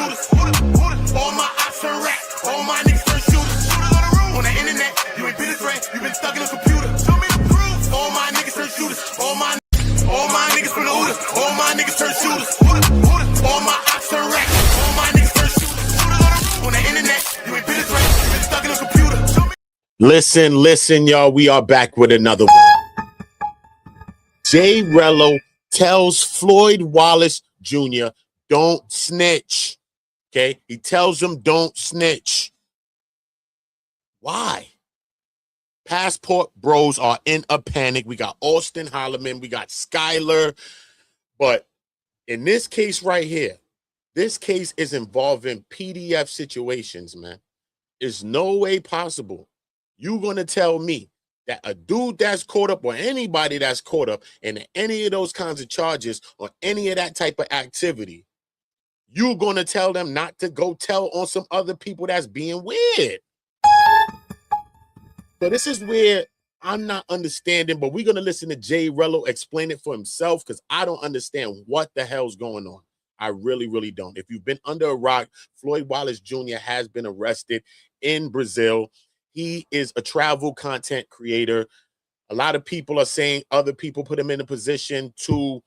shooters. All my ops turn rats. All my niggas turn shooters. On the internet, you ain't been a threat. You been stuck in a computer. Show me the proof. All my niggas turn shooters. All my niggas from the Uda. All my niggas turn shooters. All my ops turn rats. All my niggas turn shooters. On the internet, you ain't been a threat. You been stuck in a computer. Listen, y'all. We are back with another one. Jay Rello tells Floyd Wallace Jr. don't snitch. Okay? He tells him don't snitch. Why? Passport bros are in a panic. We got Auston, Holleman. We got Skylar. But in this case right here, this case is involving PDF situations, man. There's no way possible you're going to tell me that a dude that's caught up or anybody that's caught up in any of those kinds of charges or any of that type of activity, you're going to tell them not to go tell on some other people that's being weird. So this is where I'm not understanding, but we're going to listen to Jay Rello explain it for himself because I don't understand what the hell's going on. I really, really don't. If you've been under a rock, Floyd Wallace Jr. has been arrested in Brazil. He is a travel content creator. A lot of people are saying other people put him in a position to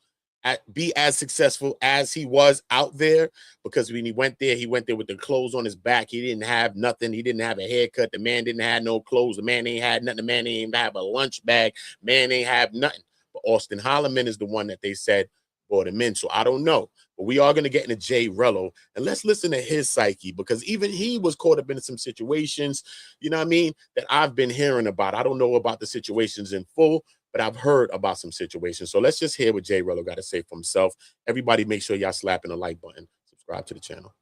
be as successful as he was out there, because when he went there with the clothes on his back. He didn't have nothing. He didn't have a haircut. The man didn't have no clothes. The man ain't had nothing. The man ain't even have a lunch bag. Man ain't have nothing. But Auston Holleman is the one that they said brought him in. So I don't know. But we are going to get into Jay Rello, and let's listen to his psyche, because even he was caught up in some situations, you know what I mean, that I've been hearing about. I don't know about the situations in full, but I've heard about some situations. So let's just hear what Jay Rello got to say for himself. Everybody make sure y'all slapping the like button. Subscribe to the channel.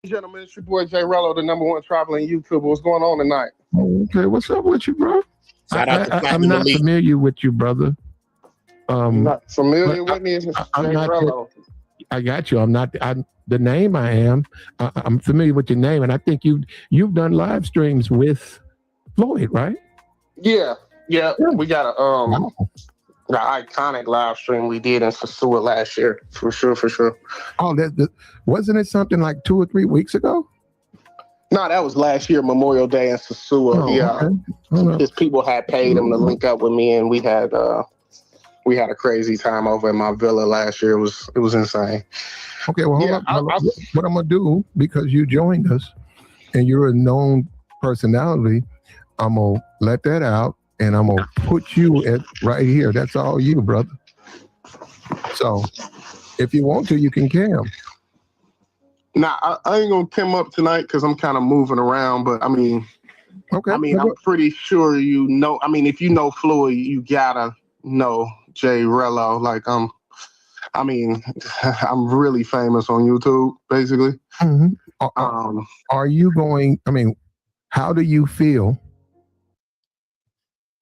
Gentlemen, it's your boy Jay Rello, the #1 traveling YouTuber. What's going on tonight? Okay, what's up with you, bro? I'm not familiar with you, brother. Not familiar with me? It's Jay Rello. I got you. I'm not. The name I am. I'm familiar with your name, and I think you've done live streams with Floyd, right? Yeah. We got a the iconic live stream we did in Sasua last year, for sure. Oh, wasn't it something like 2 or 3 weeks ago? No, that was last year, Memorial Day in Sasua. Oh, yeah, okay. His people had paid him to link up with me, and we had a crazy time over in my villa last year. It was insane. Okay, well, hold up. What I'm gonna do, because you joined us and you're a known personality, I'm gonna let that out and I'm gonna put you right here. That's all you, brother. So if you want to, you can cam. Nah, I ain't gonna cam up tonight because I'm kind of moving around. But I mean, okay. I'm pretty sure you know. I mean, if you know Floyd, you gotta know Jay Rello. Like I'm really famous on YouTube, basically. Mm-hmm. Are you going? I mean, how do you feel?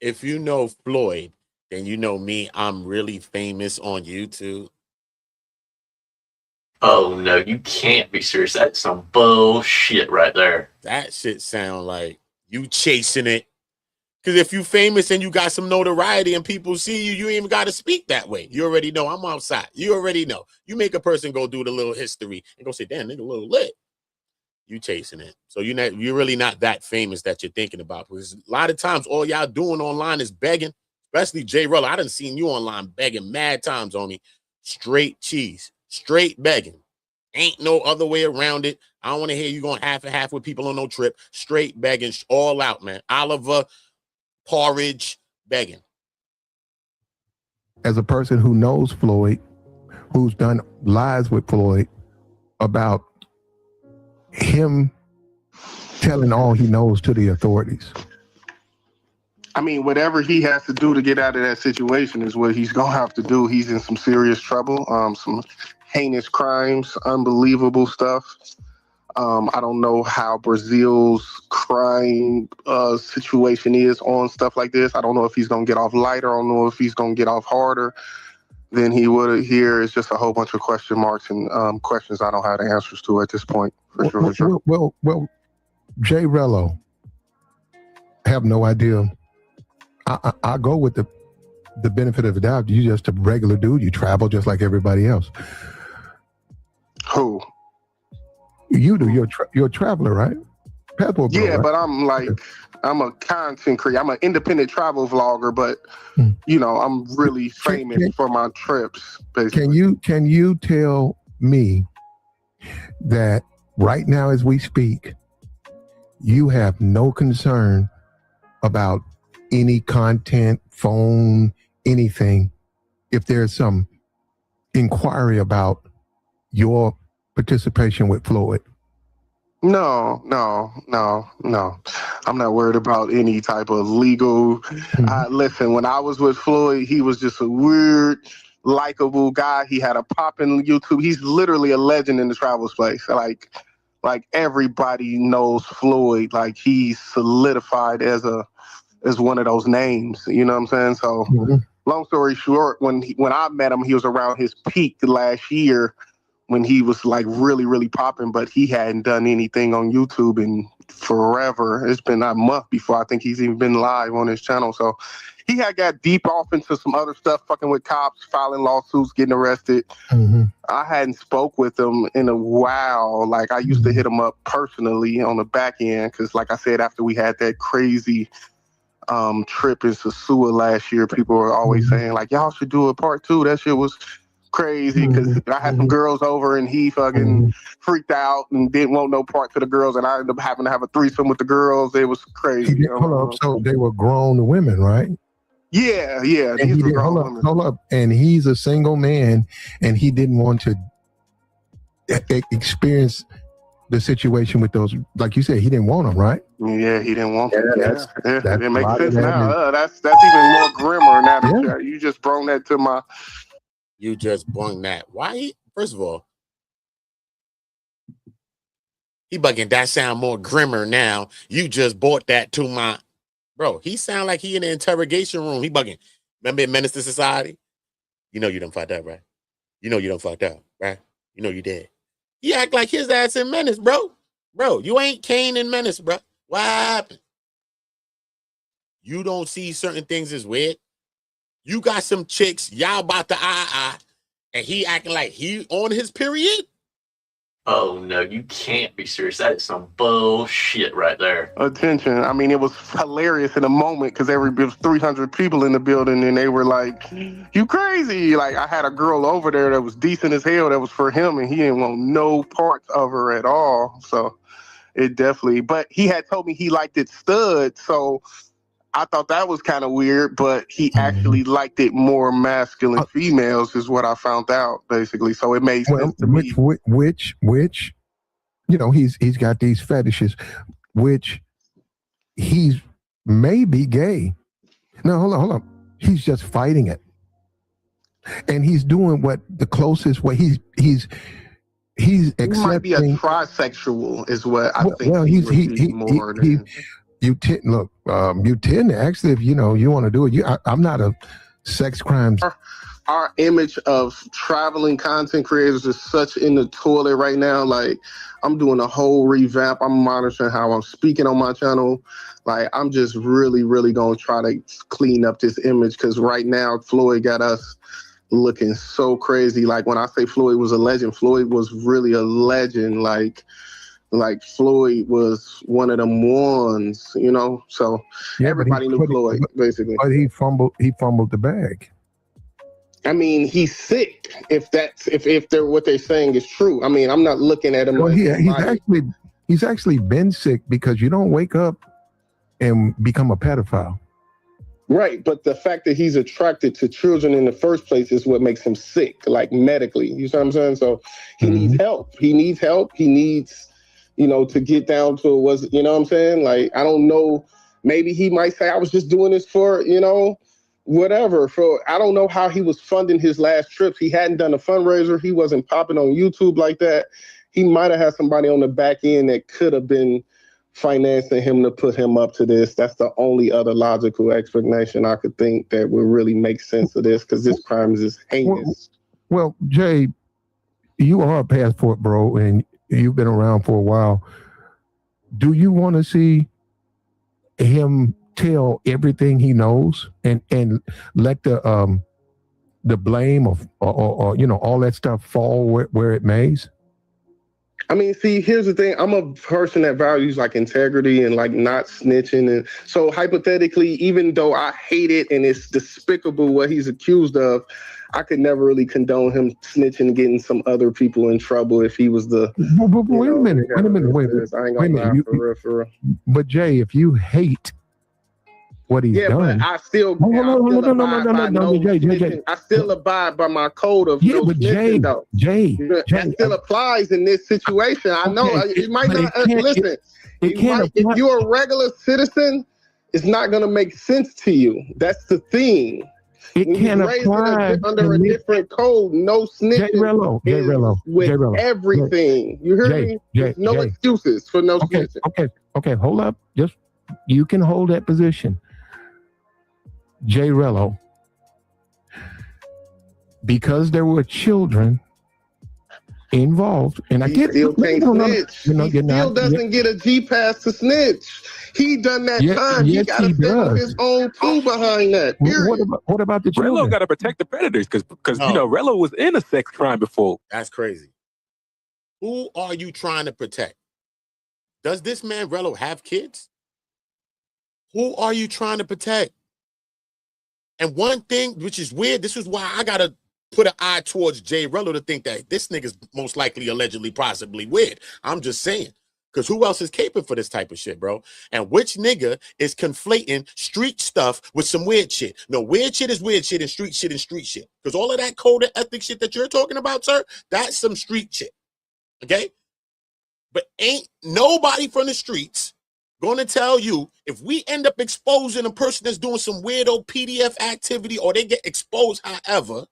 If you know Floyd, then you know me. I'm really famous on YouTube. Oh no, you can't be serious. That's some bullshit right there. That shit sound like you chasing it. Because if you famous and you got some notoriety and people see you, you ain't even got to speak that way. You already know I'm outside. You already know. You make a person go do the little history and go say, damn, nigga, a little lit. You chasing it. So you're really not that famous that you're thinking about. Because a lot of times all y'all doing online is begging, especially Jay Rello. I done seen you online begging mad times, homie. Straight cheese, straight begging. Ain't no other way around it. I don't want to hear you going half and half with people on no trip. Straight begging, all out, man. Oliver, porridge, begging. As a person who knows Floyd, who's done lies with Floyd about him telling all he knows to the authorities. I mean, whatever he has to do to get out of that situation is what he's gonna have to do. He's in some serious trouble, some heinous crimes, unbelievable stuff. I don't know how Brazil's crime situation is on stuff like this. I don't know if he's gonna get off lighter. I don't know if he's gonna get off harder than he would here. It's just a whole bunch of question marks and questions I don't have the answers to at this point. For sure. Well, Jay Rello, I have no idea. I go with the benefit of the doubt. You just a regular dude. You travel just like everybody else. Who? You do. You're a traveler, right? Passport bro, Yeah, right? but I'm a content creator. I'm an independent travel vlogger, but I'm really famous for my trips. Basically. Can you tell me that right now as we speak, you have no concern about any content, phone, anything, if there's some inquiry about your participation with Floyd? No. I'm not worried about any type of legal. Listen, when I was with Floyd, he was just a weird, likable guy. He had a poppin' YouTube. He's literally a legend in the travel space. Like everybody knows Floyd. Like he's solidified as one of those names. You know what I'm saying? So long story short, when I met him, he was around his peak last year when he was like really, really popping, but he hadn't done anything on YouTube in forever. It's been a month before I think he's even been live on his channel. So he had got deep off into some other stuff, fucking with cops, filing lawsuits, getting arrested. I hadn't spoke with him in a while. Like I used to hit him up personally on the back end because, like I said, after we had that crazy trip in Sosua last year, people were always saying like, y'all should do a part 2. That shit was crazy because I had some girls over and he fucking freaked out and didn't want no part to the girls, and I ended up having to have a threesome with the girls. It was crazy. Hold up, so they were grown women, right? Yeah. And hold up, and he's a single man, and he didn't want to experience the situation with those. Like you said, he didn't want them, right? Yeah, he didn't want them. That it makes sense now. That's even more grimmer now that you just brought that to my. You just brung that. Why? First of all, he bugging. That sound more grimmer now. You just brought that to my. Bro, he sound like he in the interrogation room. He bugging. Remember in Menace to Society? You know you done fucked up, right? You know you done fucked up, right? You know you did. He act like his ass in Menace, bro. Bro, you ain't Kane in Menace, bro. What happened? You don't see certain things as weird. You got some chicks, y'all about to and he acting like he on his period? Oh, no, you can't be serious. That is some bullshit right there. Attention. I mean, it was hilarious in a moment because there was 300 people in the building and they were like, you crazy. Like, I had a girl over there that was decent as hell that was for him, and he didn't want no parts of her at all. So it definitely, but he had told me he liked it stud, so I thought that was kind of weird, but he actually liked it more masculine females is what I found out, basically. So it made sense to me. Which, he's got these fetishes, which he's maybe gay. No, hold on. He's just fighting it. And he's doing what the closest way he's accepting. He might be a trisexual is what I think. Well, you tend to actually, if you want to do it. I'm not a sex crimes. Our image of traveling content creators is such in the toilet right now. Like, I'm doing a whole revamp. I'm monitoring how I'm speaking on my channel. Like, I'm just really, really gonna try to clean up this image because right now Floyd got us looking so crazy. Like, when I say Floyd was a legend, Floyd was really a legend. Like Floyd was one of them ones, So everybody knew Floyd, basically. But he fumbled the bag. I mean, he's sick. If they're what they're saying is true. I mean, I'm not looking at him. Well, he's actually been sick because you don't wake up and become a pedophile. Right, but the fact that he's attracted to children in the first place is what makes him sick, like medically. You see what I'm saying? So he needs help. He needs to get down to what I'm saying? Like, I don't know. Maybe he might say, I was just doing this for, whatever. I don't know how he was funding his last trips. He hadn't done a fundraiser. He wasn't popping on YouTube like that. He might have had somebody on the back end that could have been financing him to put him up to this. That's the only other logical explanation I could think that would really make sense of this, because this crime is heinous. Well, Jay, you are a passport bro, and you've been around for a while. Do you want to see him tell everything he knows and let the blame of or all that stuff fall where it mays? I mean, see, here's the thing. I'm a person that values like integrity and like not snitching. And so hypothetically, even though I hate it and it's despicable what he's accused of, I could never really condone him snitching and getting some other people in trouble if he was the. Wait a minute. I ain't gonna lie, for real. But Jay, if you hate what he's done, but I still I still abide by my code of no snitching, though. Jay, that still applies in this situation. I know it might not listen. If you're a regular citizen, it's not going to make sense to you. That's the thing. It can't apply under a different code. No snitching with everything. You hear me? There's no excuses for no snitching. Okay. Hold up. You can hold that position. Jay Rello, because there were children involved, and I get still can't snitch. He still doesn't get a G pass to snitch. He done that time. He got to stand his own tool behind that. What about the children? Rello got to protect the predators because you know Rello was in a sex crime before. That's crazy. Who are you trying to protect? Does this man Rello have kids? Who are you trying to protect? And one thing, which is weird, this is why I got to put an eye towards Jay Rello to think that this nigga's most likely, allegedly, possibly weird. I'm just saying. Because who else is capable for this type of shit, bro? And which nigga is conflating street stuff with some weird shit? No, weird shit is weird shit and street shit. Because all of that code of ethic shit that you're talking about, sir, that's some street shit. Okay? But ain't nobody from the streets going to tell you if we end up exposing a person that's doing some weirdo PDF activity or they get exposed, however,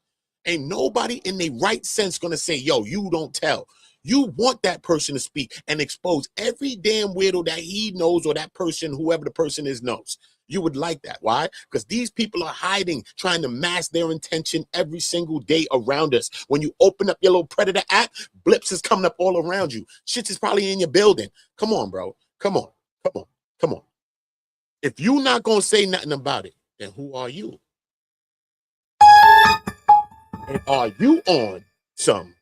ain't nobody in their right sense going to say, yo, you don't tell. You want that person to speak and expose every damn weirdo that he knows or that person, whoever the person is, knows. You would like that. Why? Because these people are hiding, trying to mask their intention every single day around us. When you open up your little Predator app, blips is coming up all around you. Shit is probably in your building. Come on, bro. Come on. If you not going to say nothing about it, then who are you? And are you on some?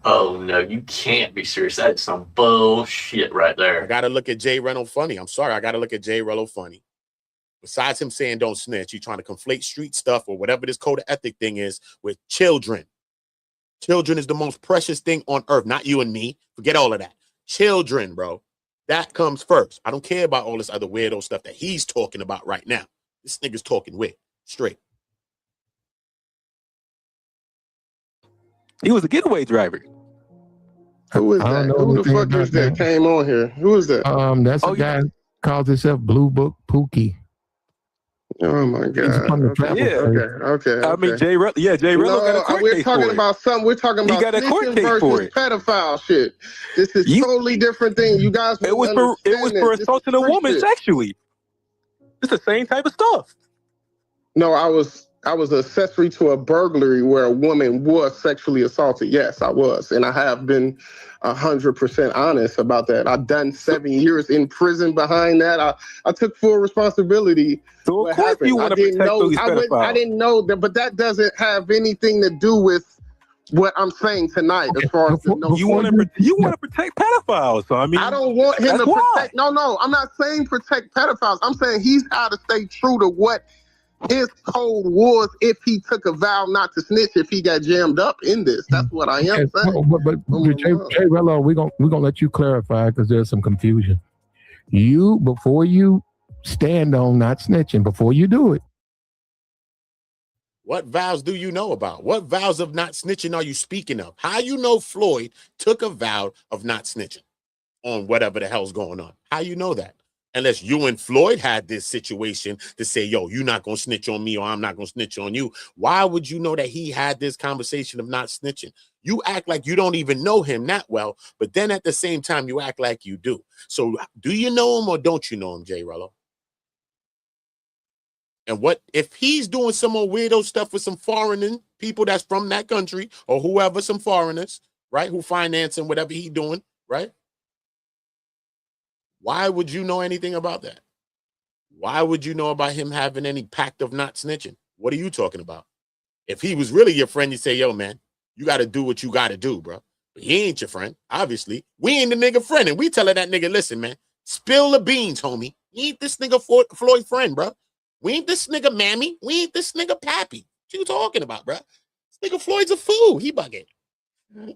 Oh, no, you can't be serious. That's some bullshit right there. I got to look at Jay Rello funny. I'm sorry. I got to look at Jay Rello funny. Besides him saying don't snitch, you're trying to conflate street stuff or whatever this code of ethic thing is with children. Children is the most precious thing on earth. Not you and me. Forget all of that. Children, bro. That comes first. I don't care about all this other weirdo stuff that he's talking about right now. This nigga's talking weird. Straight. He was a getaway driver. Who is that? Who the fuck is that came on here? Who is that? That's a guy calls himself Blue Book Pookie. Oh my God! Okay. I mean, Jay Rello. Yeah, Jay Rello got a court case for it. We're talking about something. We're talking about snitching versus pedophile shit. This is totally different thing. You guys, it was for assaulting a woman sexually. It's the same type of stuff. No, I was accessory to a burglary where a woman was sexually assaulted. Yes, I was, and I have been 100% honest about that. I've done 7 years in prison behind that. I took full responsibility. So of course you want to protect those pedophiles. I didn't know that, but that doesn't have anything to do with what I'm saying tonight. As far as you want to protect pedophiles. So I mean, I don't want him to protect. No, I'm not saying protect pedophiles. I'm saying he's got to stay true to what his code was if he took a vow not to snitch if he got jammed up in this. That's what I am saying. But Jay Rello, we're gonna let you clarify because there's some confusion. Before you stand on not snitching, before you do it, what vows do you know about? What vows of not snitching are you speaking of? How you know Floyd took a vow of not snitching on whatever the hell's going on? How you know that? Unless you and Floyd had this situation to say, yo, you're not going to snitch on me or I'm not going to snitch on you. Why would you know that he had this conversation of not snitching? You act like you don't even know him that well, but then at the same time, you act like you do. So do you know him or don't you know him, Jay Rello? And what if he's doing some more weirdo stuff with some foreign people that's from that country or whoever, some foreigners, right, who financing whatever he's doing, right? Why would you know anything about that? Why would you know about him having any pact of not snitching? What are you talking about? If he was really your friend, you say, yo, man, you got to do what you got to do, bro. He ain't your friend, obviously. We ain't the nigga friend, and we telling that nigga, listen, man, spill the beans, homie. We ain't this nigga Floyd friend, bro. We ain't this nigga Mammy. We ain't this nigga Pappy. What you talking about, bro? This nigga Floyd's a fool. He bugging. I'm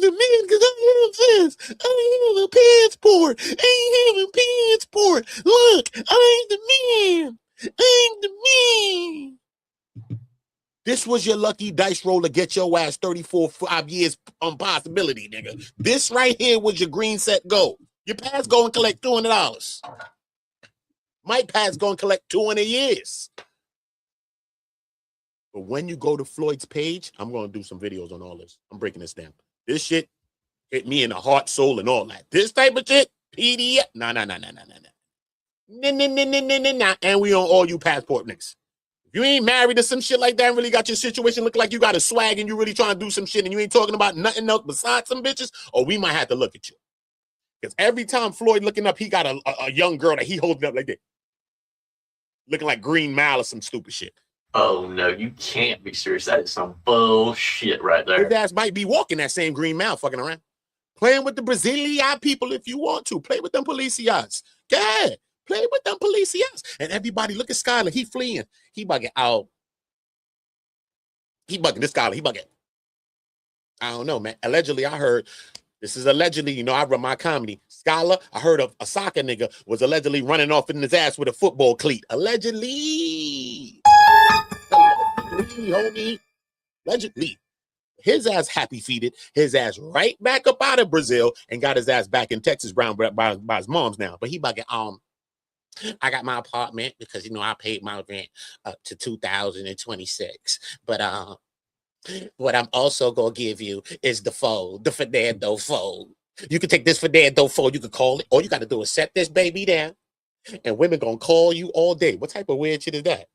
the man because I have this. I have a passport. I have a passport. Look, I'm the man. I'm the man. This was your lucky dice roll to get your ass 34 5 years on possibility, nigga. This right here was your green set goal. Your pass go and collect $200. Mike pass go and collect 200 years. But when you go to Floyd's page, I'm going to do some videos on all this. I'm breaking this down. This shit hit me in the heart, soul, and all that. This type of shit, PDF, nah. And we on all you passport niggas. If you ain't married to some shit like that and really got your situation look like you got a swag and you really trying to do some shit and you ain't talking about nothing else besides some bitches, or we might have to look at you. Because every time Floyd looking up, he got a young girl that he holding up like that. Looking like Green Mile or some stupid shit. Oh, no, you can't be serious. That is some bullshit right there. His ass might be walking that same Green Mile fucking around. Playing with the Brazilian people if you want to. Play with them policias. Yeah. Play with them policias. And everybody, look at Skylar. He fleeing. He bugging out. He bugging. This Skylar, he bugging. I don't know, man. Allegedly, I heard, this is allegedly, you know, I run my comedy. Skylar, I heard of a soccer nigga was allegedly running off in his ass with a football cleat. Allegedly. Allegedly, homie. Allegedly. His ass happy feeted, his ass right back up out of Brazil and got his ass back in Texas Brown by his mom's now. But he bugging, I got my apartment because, you know, I paid my rent up to 2026. But what I'm also going to give you is the fold, the Fernando fold. You can take this Fernando fold, you can call it. All you got to do is set this baby down and women going to call you all day. What type of weird shit is that?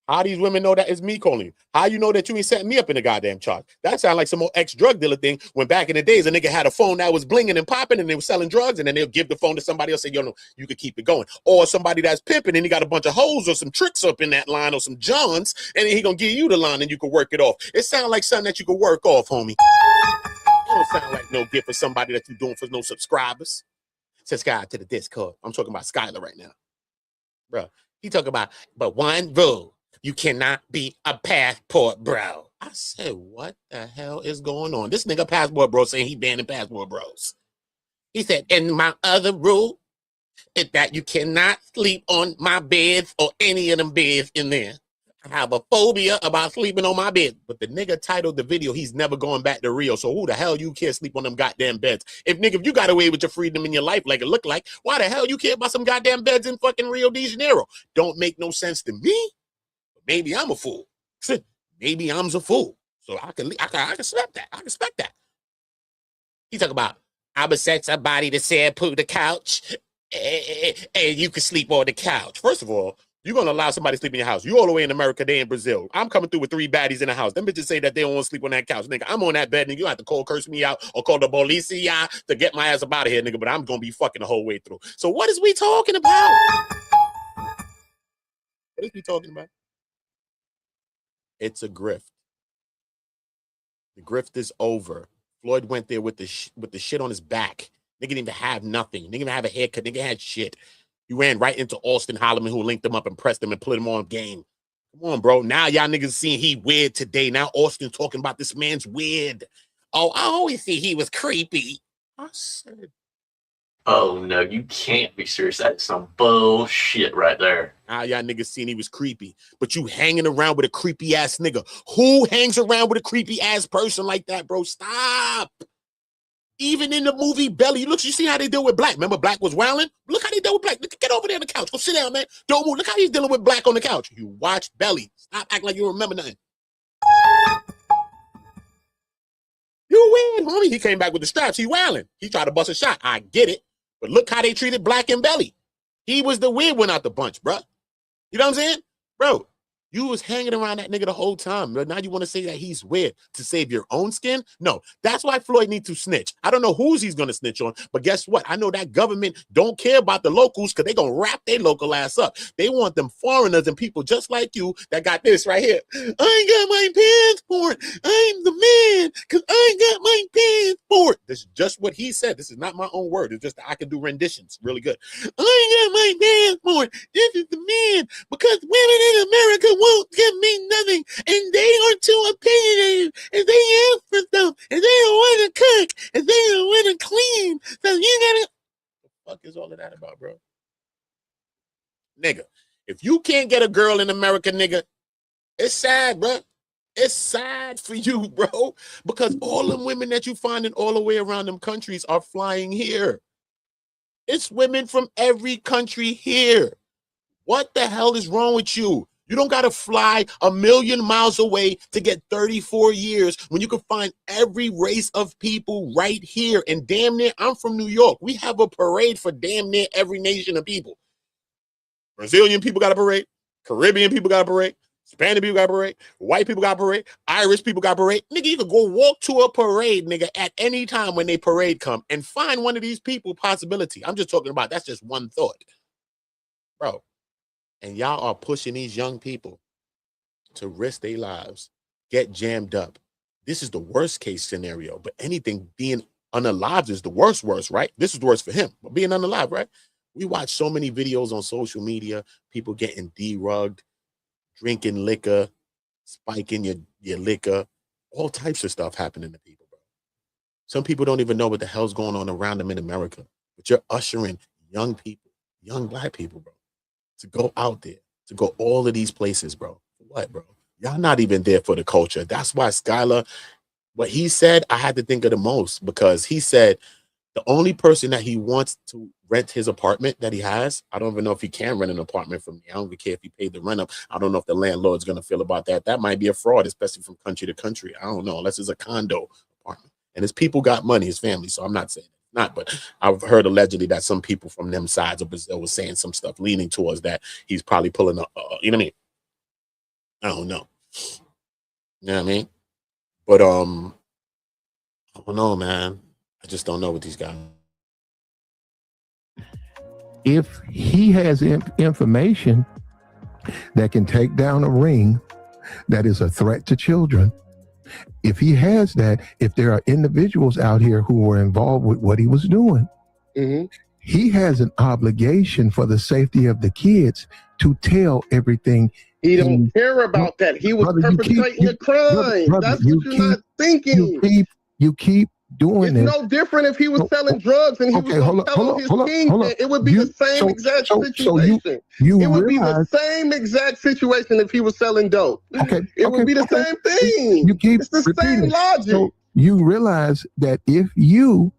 How these women know that it's me calling you? How you know that you ain't setting me up in a goddamn charge? That sounds like some old ex-drug dealer thing when back in the days a nigga had a phone that was blinging and popping and they were selling drugs and then they'll give the phone to somebody else and say, yo, no, you could keep it going. Or somebody that's pimping and he got a bunch of hoes or some tricks up in that line or some Johns and then he gonna give you the line and you can work it off. It sounds like something that you can work off, homie. It don't sound like no gift for somebody that you're doing for no subscribers. Subscribe to the Discord. I'm talking about Skylar right now. Bro, he talking about, but one rule. You cannot be a passport bro. I said, what the hell is going on? This nigga passport bro saying he banning passport bros. He said, and my other rule is that you cannot sleep on my beds or any of them beds in there. I have a phobia about sleeping on my bed. But the nigga titled the video, he's never going back to Rio. So who the hell you care sleep on them goddamn beds? If nigga, you got away with your freedom in your life like it looked like, why the hell you care about some goddamn beds in fucking Rio de Janeiro? Don't make no sense to me. Maybe I'm a fool. Maybe I'm a fool. So I can accept that. I can respect that. He talk about, I would set somebody to say poo the couch and you can sleep on the couch. First of all, you're going to allow somebody to sleep in your house. You all the way in America, they in Brazil. I'm coming through with 3 baddies in the house. Them bitches say that they don't want to sleep on that couch. Nigga, I'm on that bed, nigga. You have to curse me out or call the policia to get my ass up out of here, nigga. But I'm going to be fucking the whole way through. So what is we talking about? What is we talking about? It's a grift. The grift is over. Floyd went there with the shit on his back. Nigga didn't even have nothing. Nigga didn't even have a haircut. Nigga had shit. He ran right into Auston, Holleman, who linked him up and pressed him and put him on game. Come on, bro. Now y'all niggas seeing he weird today. Now Austin talking about this man's weird. Oh, I always see he was creepy. I said, oh, no, you can't be serious. That is some bullshit right there. now y'all niggas seeing he was creepy. But you hanging around with a creepy ass nigga. Who hangs around with a creepy ass person like that, bro? Stop. Even in the movie Belly, look, you see how they deal with Black. Remember Black was wilding? Look how they deal with Black. Look, get over there on the couch. Go sit down, man. Don't move. Look how he's dealing with Black on the couch. You watched Belly. Stop acting like you don't remember nothing. You win, homie. He came back with the straps. He wilding. He tried to bust a shot. I get it. But look how they treated Black and Belly. He was the weird one out the bunch, bro. You know what I'm saying? Bro, You was hanging around that nigga the whole time. But now you want to say that he's weird to save your own skin? No, that's why Floyd needs to snitch. I don't know who's he's going to snitch on, but guess what? I know that government don't care about the locals because they're going to wrap their local ass up. They want them foreigners and people just like you that got this right here. I ain't got my passport. I'm the man because I ain't got my passport. This is just what he said. This is not my own word. It's just that I can do renditions really good. I ain't got my passport. This is the man because women in America won't give me nothing, and they are too opinionated, and they ask for stuff, and they don't want to cook, and they don't want to clean. So you gotta. What the fuck is all of that about, bro? Nigga, if you can't get a girl in America, nigga, it's sad, bro. It's sad for you, bro, because all them women that you find in all the way around them countries are flying here. It's women from every country here. What the hell is wrong with you? You don't got to fly 1,000,000 miles away to get 34 years when you can find every race of people right here. And damn near, I'm from New York. We have a parade for damn near every nation of people. Brazilian people got a parade. Caribbean people got a parade. Hispanic people got a parade. White people got a parade. Irish people got a parade. Nigga, you could go walk to a parade, nigga, at any time when they parade come and find one of these people possibility. I'm just talking about, that's just one thought. Bro. And y'all are pushing these young people to risk their lives, get jammed up. This is the worst case scenario, but anything being unalive is the worst, right? This is the worst for him, but being unalive, right? We watch so many videos on social media, people getting derugged, drinking liquor, spiking your liquor, all types of stuff happening to people, bro. Some people don't even know what the hell's going on around them in America, but you're ushering young people, young black people, bro, to go out there, to go all of these places, bro. For what, bro? Y'all not even there for the culture. That's why Skylar, what he said, I had to think of the most, because he said the only person that he wants to rent his apartment that he has, I don't even know if he can rent an apartment from me. I don't even care if he paid the rent up. I don't know if the landlord's going to feel about that. That might be a fraud, especially from country to country. I don't know, unless it's a condo apartment. And his people got money, his family, so I'm not saying not, but I've heard allegedly that some people from them sides of Brazil was saying some stuff leaning towards that he's probably pulling up, you know what I mean? I don't know. You know what I mean? But I don't know, man. I just don't know what these guys. If he has information that can take down a ring that is a threat to children, if he has that, if there are individuals out here who are involved with what he was doing, he has an obligation for the safety of the kids to tell everything. He don't care about that. He was perpetrating a crime. That's what you're not thinking. You keep doing it. It's no different if he was selling drugs and he was going to tell his kingpin. It would be the same exact situation. It would be the same exact situation if he was selling dope. It would be the same thing. It's the same logic. So you realize that if you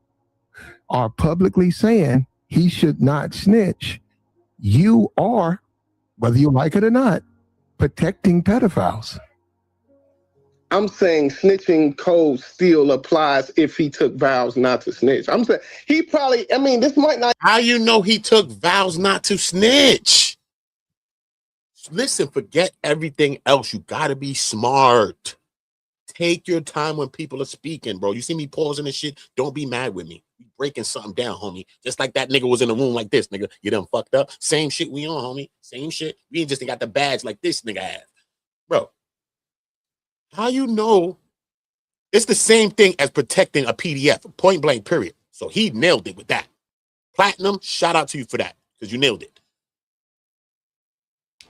are publicly saying he should not snitch, you are, whether you like it or not, protecting pedophiles. I'm saying snitching code still applies if he took vows not to snitch. I'm saying he probably, I mean, this might not. How you know he took vows not to snitch? Listen, forget everything else. You got to be smart. Take your time when people are speaking, bro. You see me pausing and shit? Don't be mad with me. We breaking something down, homie. Just like that nigga was in the room like this, nigga. You done fucked up. Same shit we on, homie. Same shit. We ain't just got the badge like this nigga has. Bro, how you know? It's the same thing as protecting a PDF, point blank, period. So he nailed it with that. Platinum, shout out to you for that, because you nailed it.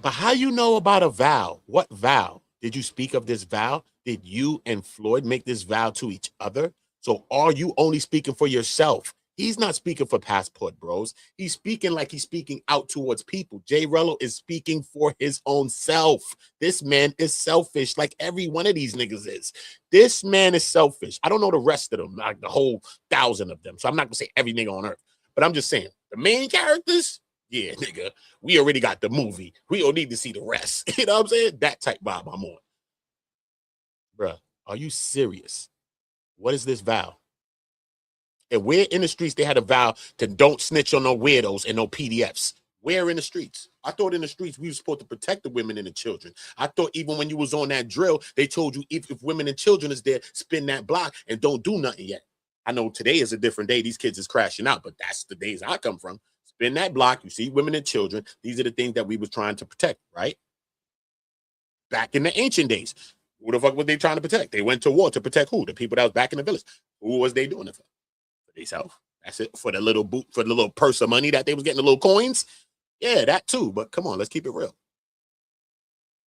But how you know about a vow? What vow? Did you speak of this vow? Did you and Floyd make this vow to each other? So are you only speaking for yourself? He's not speaking for Passport Bros. He's speaking like he's speaking out towards people. Jay Rello is speaking for his own self. This man is selfish like every one of these niggas is. This man is selfish. I don't know the rest of them, like the whole 1,000 of them. So I'm not going to say every nigga on earth. But I'm just saying, the main characters, yeah, nigga, we already got the movie. We don't need to see the rest. You know what I'm saying? That type vibe I'm on. Bruh, are you serious? What is this vow? And where in the streets they had a vow to don't snitch on no weirdos and no PDFs? Where in the streets? I thought in the streets we were supposed to protect the women and the children. I thought even when you was on that drill, they told you if women and children is there, spin that block and don't do nothing yet. I know today is a different day. These kids is crashing out, but that's the days I come from. Spin that block. You see women and children. These are the things that we was trying to protect, right? Back in the ancient days, who the fuck were they trying to protect? They went to war to protect who? The people that was back in the village. Who was they doing it for? For themselves. That's it. For the little boot, for the little purse of money that they was getting, the little coins. Yeah, that too. But come on, let's keep it real.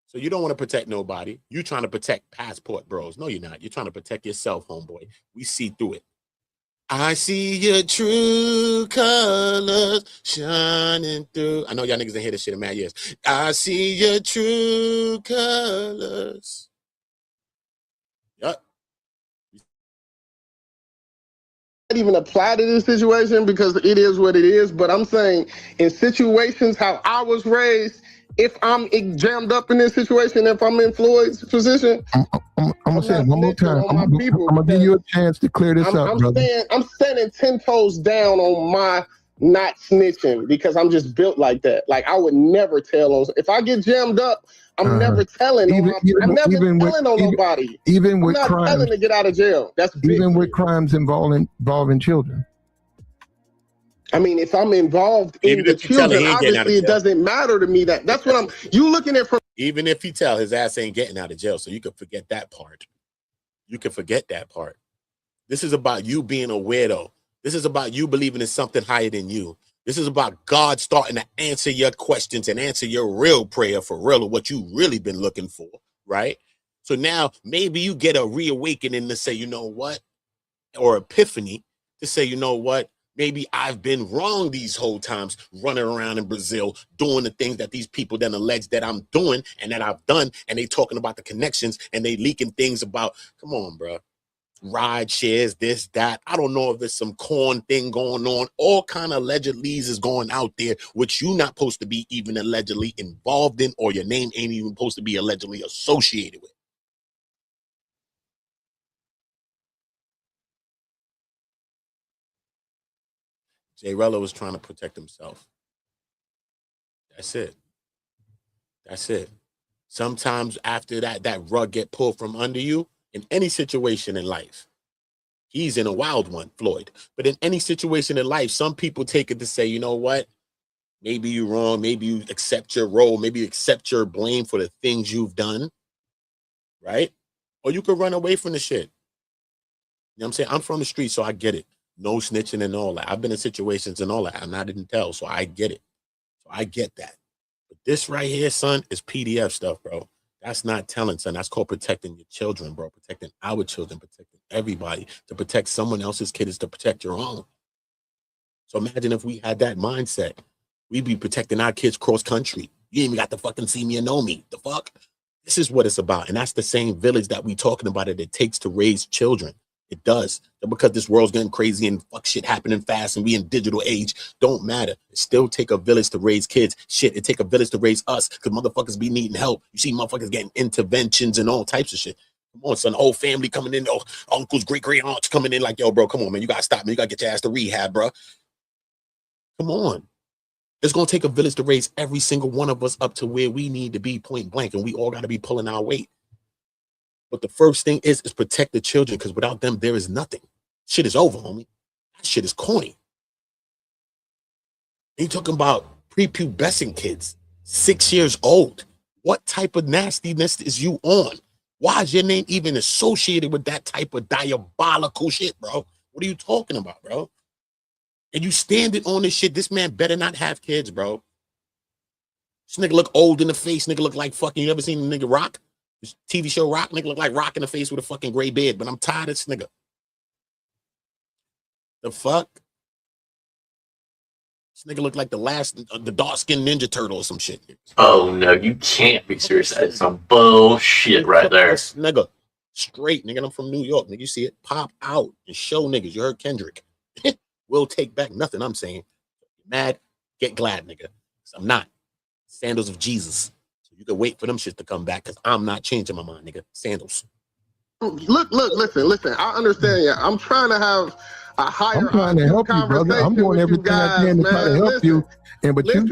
So you don't want to protect nobody. You trying to protect passport bros. No, you're not. You're trying to protect yourself, homeboy. We see through it. I see your true colors shining through. I know y'all niggas didn't hear this shit in mad years. I see your true colors. Yup. Not even apply to this situation because it is what it is. But I'm saying in situations how I was raised, if I'm jammed up in this situation, if I'm in Floyd's position, I'm gonna say it one more time. I'm gonna give you a chance to clear this up, brother. I'm standing 10 toes down on my not snitching because I'm just built like that. Like I would never tell on. If I get jammed up, I'm never telling. I'm never telling on nobody. Even with I'm not crimes, telling to get out of jail. That's big. Even with crimes involving children. I mean, if I'm involved in the children, obviously it doesn't matter to me. That's what I'm. You looking at from. Even if he tell his ass ain't getting out of jail, so you can forget that part. You can forget that part. This is about you being a weirdo. This is about you believing in something higher than you. This is about God starting to answer your questions and answer your real prayer for real of what you really been looking for, right? So now maybe you get a reawakening to say, you know what? Or epiphany to say, you know what? Maybe I've been wrong these whole times running around in Brazil doing the things that these people then allege that I'm doing and that I've done. And they talking about the connections and they leaking things about, come on, bro. Ride shares, this, that. I don't know if there's some corn thing going on. All kind of allegedlys is going out there, which you're not supposed to be even allegedly involved in, or your name ain't even supposed to be allegedly associated with. Rello was trying to protect himself. That's it. That's it. Sometimes after that rug get pulled from under you in any situation in life. He's in a wild one, Floyd. But in any situation in life, some people take it to say, you know what? Maybe you're wrong. Maybe you accept your role. Maybe you accept your blame for the things you've done. Right? Or you could run away from the shit. You know what I'm saying? I'm from the street, so I get it. No snitching and all that. I've been in situations and all that, and I didn't tell, so I get it. So I get that. But this right here, son, is PDF stuff, bro. That's not telling, son. That's called protecting your children, bro. Protecting our children, protecting everybody. To protect someone else's kid is to protect your own. So imagine if we had that mindset. We'd be protecting our kids cross country. You ain't even got to fucking see me or know me. The fuck? This is what it's about. And that's the same village that we talking about it takes to raise children. It does. And because this world's getting crazy and fuck shit happening fast and we in digital age, don't matter. It still take a village to raise kids. Shit, it take a village to raise us because motherfuckers be needing help. You see motherfuckers getting interventions and all types of shit. Come on, son. Whole family coming in. Oh, uncles, great aunts coming in like, yo, bro, come on, man. You got to stop, man. You got to get your ass to rehab, bro. Come on. It's going to take a village to raise every single one of us up to where we need to be point blank. And we all got to be pulling our weight. But the first thing is protect the children because without them, there is nothing. Shit is over, homie. That shit is corny. You talking about prepubescent kids, 6 years old. What type of nastiness is you on? Why is your name even associated with that type of diabolical shit, bro? What are you talking about, bro? And you standing on this shit, this man better not have kids, bro. This nigga look old in the face. Nigga look like fucking, you ever seen the nigga Rock? This TV show Rock, nigga look like Rock in the face with a fucking gray beard, but I'm tired of this nigga. The fuck? This nigga look like the dark-skinned Ninja Turtle or some shit. Oh, no, you can't be serious. That's some bullshit right there. This nigga, straight, nigga, I'm from New York, nigga. You see it? Pop out and show niggas. You heard Kendrick. We'll take back nothing I'm saying. Mad, get glad, nigga. I'm not. Sandals of Jesus. You can wait for them shit to come back because I'm not changing my mind, nigga. Sandals. Look, listen. I understand. Yeah, I'm trying to have higher I'm trying to help you, brother. I'm doing everything I can to try to help you. And but you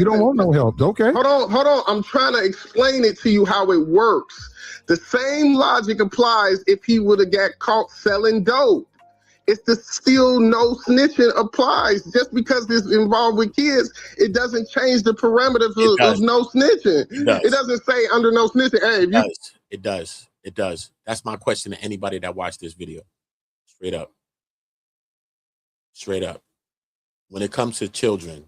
don't want no help. Okay. Hold on. I'm trying to explain it to you how it works. The same logic applies if he would have got caught selling dope. It's the still no snitching applies. Just because it's involved with kids, it doesn't change the parameters of no snitching. It doesn't say under no snitching. Hey, It does. That's my question to anybody that watched this video. Straight up. When it comes to children,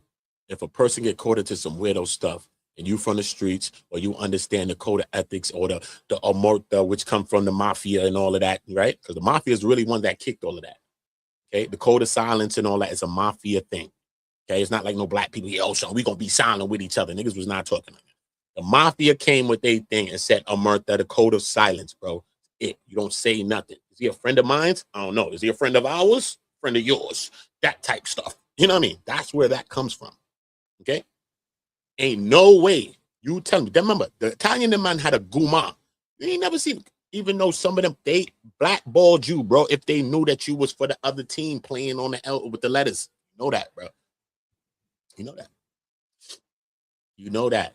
if a person get caught into some weirdo stuff and you from the streets or you understand the code of ethics or the omerta, which come from the mafia and all of that, right? Because the mafia is really one that kicked all of that. Okay, the code of silence and all that is a mafia thing. Okay, it's not like no black people, so we gonna be silent with each other. Niggas was not talking like that. The mafia came with their thing and said, omerta, the code of silence, bro. You don't say nothing. Is he a friend of mine? I don't know. Is he a friend of ours? Friend of yours? That type stuff. You know what I mean? That's where that comes from. Okay? Ain't no way. You tell me. Remember, the Italian man had a guma. You ain't never seen, even though some of them, they blackballed you, bro, if they knew that you was for the other team playing on the L with the letters. You know that, bro. You know that. You know that.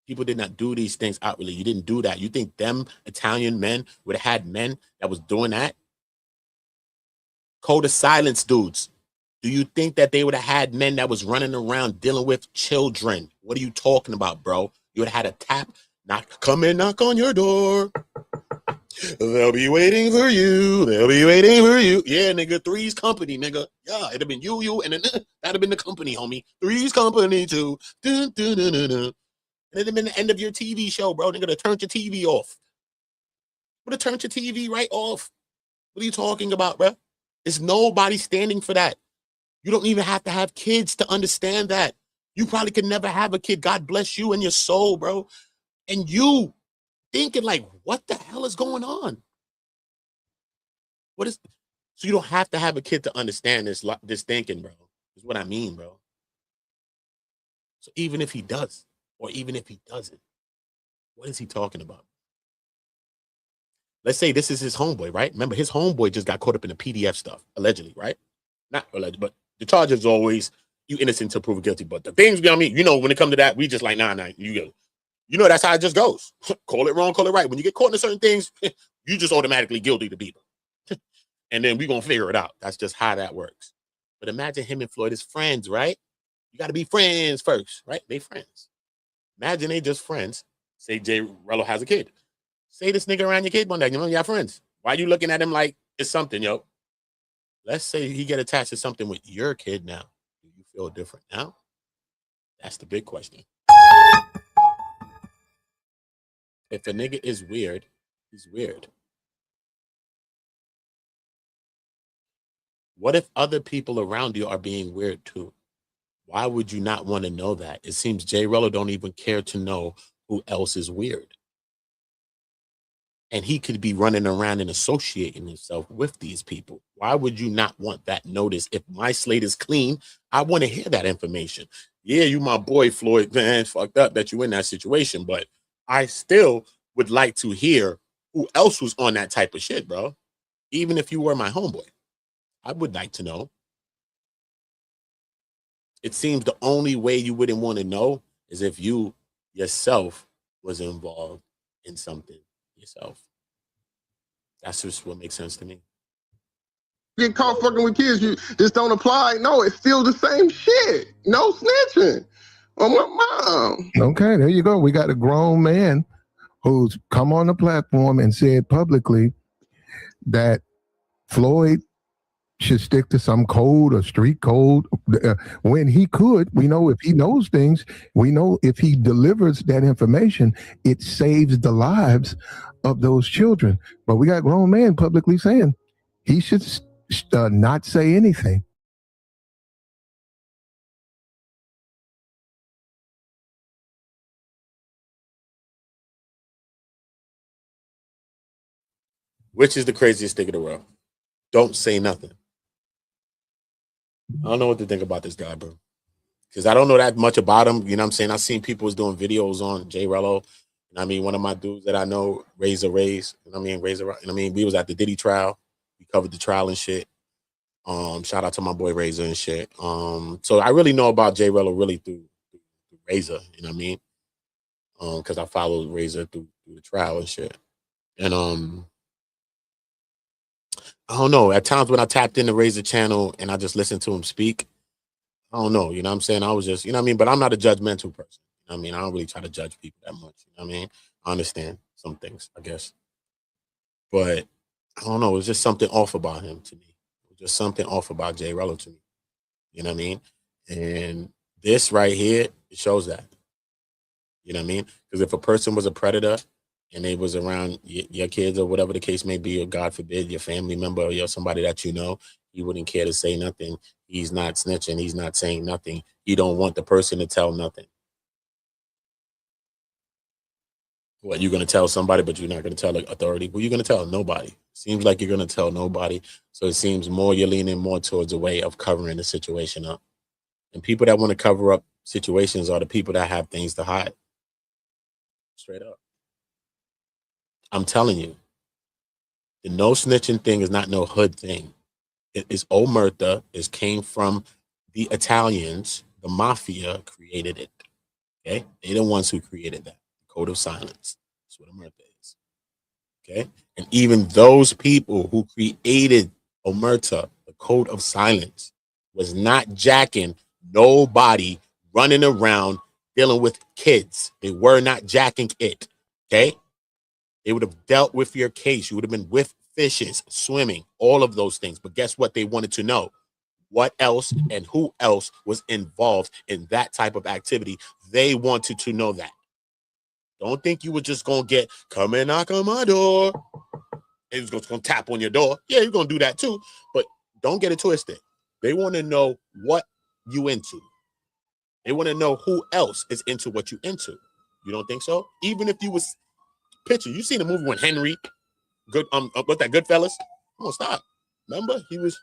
People did not do these things outwardly. You didn't do that. You think them Italian men would have had men that was doing that? Code of silence dudes. Do you think that they would have had men that was running around dealing with children? What are you talking about, bro? You would have had a tap, come and knock on your door. They'll be waiting for you. They'll be waiting for you. Yeah, nigga, Three's Company, nigga. Yeah, it'd have been you, and then that'd have been the company, homie. Three's Company, too. Dun, dun, dun, dun, dun. It'd have been the end of your TV show, bro. Nigga, to turn your TV off. Would have turned your TV right off. What are you talking about, bro? There's nobody standing for that. You don't even have to have kids to understand that. You probably could never have a kid. God bless you and your soul, bro. And you thinking like, what the hell is going on? So you don't have to have a kid to understand this thinking, bro. Is what I mean, bro. So even if he does, or even if he doesn't, what is he talking about? Let's say this is his homeboy, right? Remember, his homeboy just got caught up in the PDF stuff, allegedly, right? Not alleged, but the charge is always you innocent until proven guilty. But the things, you know what I mean? You know, when it comes to that, we just like, nah, you know, that's how it just goes. Call it wrong, call it right. When you get caught in certain things, you just automatically guilty to people. And then we're going to figure it out. That's just how that works. But imagine him and Floyd as friends, right? You got to be friends first, right? They friends. Imagine they just friends. Say Jay Rello has a kid. Say this nigga around your kid one day. You know, you got friends. Why are you looking at him like it's something, yo? Let's say he get attached to something with your kid now. Do you feel different now? That's the big question. If a nigga is weird, he's weird. What if other people around you are being weird too? Why would you not want to know that? It seems Jay Rello don't even care to know who else is weird. And he could be running around and associating himself with these people. Why would you not want that notice? If my slate is clean, I want to hear that information. Yeah, you my boy, Floyd, man, fucked up that you in that situation, but I still would like to hear who else was on that type of shit, bro. Even if you were my homeboy, I would like to know. It seems the only way you wouldn't want to know is if you yourself was involved in something yourself. That's just what makes sense to me. Get caught fucking with kids, you just don't apply. No, it's still the same shit. No snitching. Oh my mom. Okay, there you go. We got a grown man who's come on the platform and said publicly that Floyd should stick to some code or street code when he could. We know if he knows things, we know if he delivers that information, it saves the lives of those children. But we got grown man publicly saying he should not say anything. Which is the craziest thing in the world? Don't say nothing. I don't know what to think about this guy, bro. Because I don't know that much about him. You know what I'm saying? I've seen people was doing videos on Jay Rello. I mean, one of my dudes that I know, Razor Rays. You know what I mean? We was at the Diddy trial. We covered the trial and shit. Shout out to my boy Razor and shit. So I really know about J Rello really through Razor, you know what I mean? Because I followed Razor through the trial and shit. And I don't know. At times when I tapped in the Razor channel and I just listened to him speak, I don't know. You know what I'm saying? I was just, you know what I mean? But I'm not a judgmental person. You know what I mean? I don't really try to judge people that much. You know what I mean? I understand some things, I guess. But I don't know. It was just something off about him to me. It was just something off about J Rello to me. You know what I mean? And this right here, it shows that. You know what I mean? Because if a person was a predator and they was around your kids or whatever the case may be, or God forbid, your family member or somebody that you know, he wouldn't care to say nothing. He's not snitching. He's not saying nothing. You don't want the person to tell nothing. What, you're going to tell somebody, but you're not going to tell the authority? Who are you going to tell? Nobody. Seems like you're going to tell nobody. So it seems more you're leaning more towards a way of covering the situation up. And people that want to cover up situations are the people that have things to hide. Straight up. I'm telling you, the no snitching thing is not no hood thing. It is omerta. It came from the Italians. The mafia created it. Okay? They're the ones who created that. Code of silence. That's what omerta is. Okay? And even those people who created omerta, the code of silence, was not jacking nobody running around dealing with kids. They were not jacking it. Okay? They would have dealt with your case. You would have been with fishes, swimming, all of those things. But guess what? They wanted to know what else and who else was involved in that type of activity. They wanted to know that. Don't think you were just going to come and knock on my door. It was going to tap on your door. Yeah, you're going to do that too. But don't get it twisted. They want to know what you into. They want to know who else is into what you into. You don't think so? Even if you was picture, you seen the movie when Henry, what's that, Goodfellas? Come on, stop. Remember, he was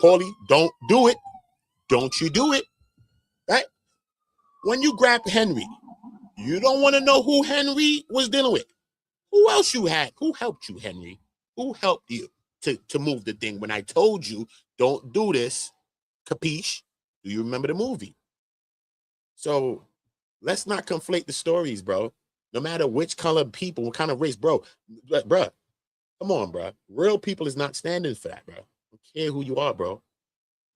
Paulie. Don't do it. Don't you do it. Right? When you grab Henry, you don't want to know who Henry was dealing with. Who else you had? Who helped you, Henry? Who helped you to move the thing? When I told you, don't do this, capiche? Do you remember the movie? So let's not conflate the stories, bro. No matter which color people, what kind of race, bro. Come on, bro. Real people is not standing for that, bro. I don't care who you are, bro.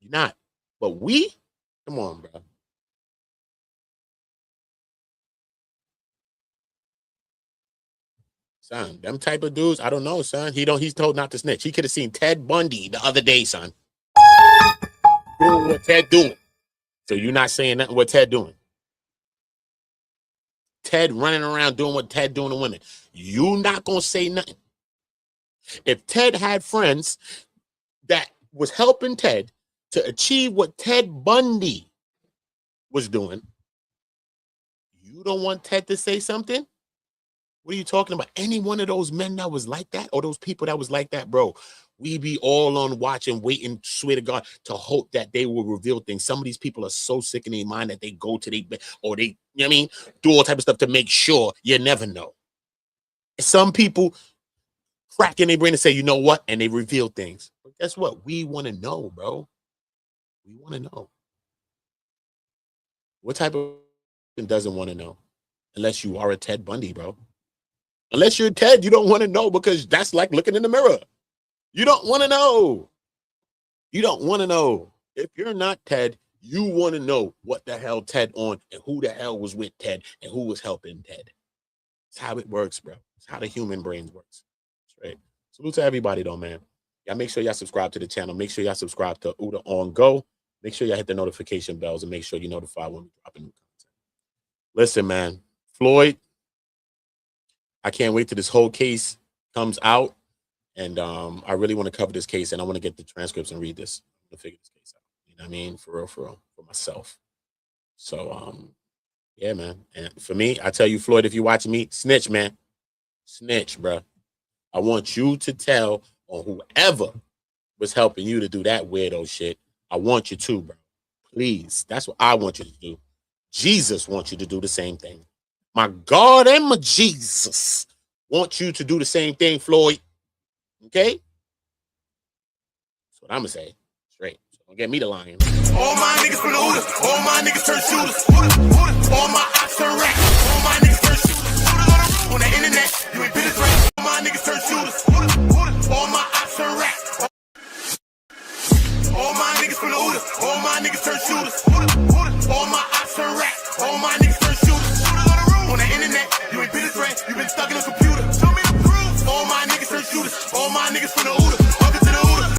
You're not. But we, come on, bro. Son, them type of dudes, I don't know, son. He's told not to snitch. He could have seen Ted Bundy the other day, son. Doing what Ted doing. So you're not saying nothing what Ted doing. Ted running around doing what Ted doing to women. You not gonna say nothing. If Ted had friends that was helping Ted to achieve what Ted Bundy was doing, you don't want Ted to say something? What are you talking about? Any one of those men that was like that, or those people that was like that, bro, we be all on watch and waiting, swear to God, to hope that they will reveal things. Some of these people are so sick in their mind that they go to or they, you know what I mean, do all type of stuff to make sure. You never know. Some people crack in their brain and say, you know what? And they reveal things. But guess what? We want to know, bro. We want to know. What type of person doesn't want to know? Unless you are a Ted Bundy, bro. Unless you're Ted, you don't want to know, because that's like looking in the mirror. You don't want to know. You don't want to know. If you're not Ted, you want to know what the hell Ted on and who the hell was with Ted and who was helping Ted. It's how it works, bro. It's how the human brain works. Right. Salute to everybody, though, man. Y'all make sure y'all subscribe to the channel. Make sure y'all subscribe to Uda On Go. Make sure y'all hit the notification bells and make sure you notify when we drop a new content. Listen, man. Floyd, I can't wait till this whole case comes out. And I really want to cover this case, and I want to get the transcripts and read this to figure this case out. You know what I mean? For real, for myself. So, yeah, man. And for me, I tell you, Floyd, if you're watching me, snitch, man. Snitch, bro. I want you to tell on whoever was helping you to do that weirdo shit. I want you to, bro. Please. That's what I want you to do. Jesus wants you to do the same thing. My God and my Jesus want you to do the same thing, Floyd. Okay? That's what I'm gonna say. Straight. So don't get me the lion. All my niggas from the Uda. All my niggas turn shooters. All my ops turn rap. All my niggas turn shooters. On the internet, you ain't been a threat. All my niggas turn shooters. All my ops turn rap. All my niggas from the Uda. All my niggas turn shooters. All my ops turn rap. All my niggas turn shooters. On the internet, you ain't been a threat. You been stuck in a computer. Show me the proof. All my niggas turn shooters. All my niggas from the